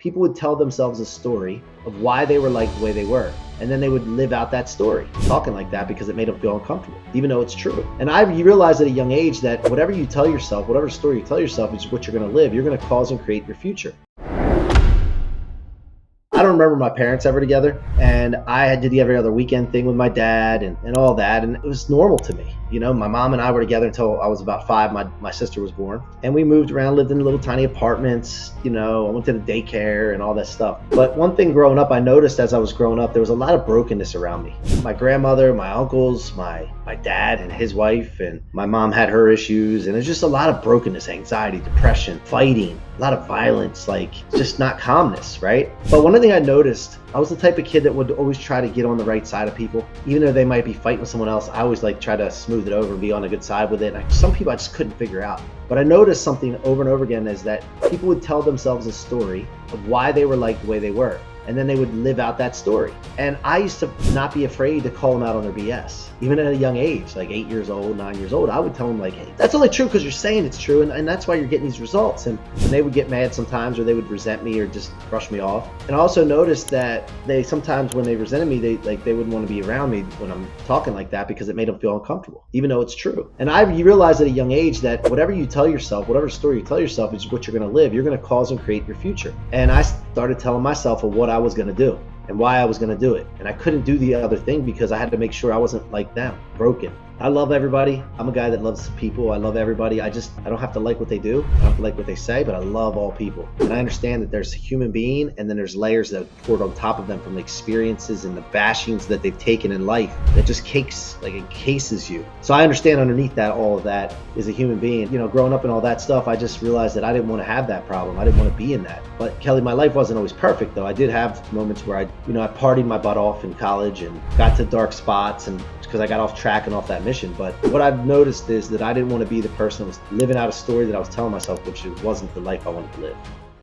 people would tell themselves a story of why they were like the way they were. And then they would live out that story, talking like that because it made them feel uncomfortable, even though it's true. And I realized at a young age that whatever you tell yourself, whatever story you tell yourself is what you're going to live. You're going to cause and create your future. I don't remember my parents ever together, and I did the every other weekend thing with my dad and all that, and it was normal to me. You know, my mom and I were together until I was about 5. My sister was born, and we moved around, lived in little tiny apartments. You know, I went to the daycare and all that stuff. But one thing growing up, I noticed as I was growing up, there was a lot of brokenness around me. My grandmother, my uncles, my dad and his wife, and my mom had her issues, and there's just a lot of brokenness, anxiety, depression, fighting, a lot of violence, like just not calmness, right? But one thing I noticed, I was the type of kid that would always try to get on the right side of people. Even though they might be fighting with someone else, I always try to smooth it over and be on a good side with it. And some people I just couldn't figure out. But I noticed something over and over again is that people would tell themselves a story of why they were like the way they were. And then they would live out that story. And I used to not be afraid to call them out on their BS. Even at a young age, like 8 years old, 9 years old, I would tell them like, hey, that's only true because you're saying it's true, and that's why you're getting these results. And they would get mad sometimes, or they would resent me or just brush me off. And I also noticed that they sometimes, when they resented me, they wouldn't want to be around me when I'm talking like that because it made them feel uncomfortable, even though it's true. And I realized at a young age that whatever you tell yourself, whatever story you tell yourself is what you're going to live. You're going to cause and create your future. And I started telling myself of what I was going to do and why I was going to do it. And I couldn't do the other thing because I had to make sure I wasn't like them, broken. I love everybody. I'm a guy that loves people. I love everybody. I don't have to like what they do. I don't have to like what they say, but I love all people. And I understand that there's a human being, and then there's layers that are poured on top of them from the experiences and the bashings that they've taken in life that just encases you. So I understand underneath that, all of that is a human being. You know, growing up and all that stuff, I just realized that I didn't want to have that problem. I didn't want to be in that. But Kelly, my life wasn't always perfect though. I did have moments where I partied my butt off in college and got to dark spots, and because I got off track and off that mission. But what I've noticed is that I didn't want to be the person that was living out a story that I was telling myself, which wasn't the life I wanted to live.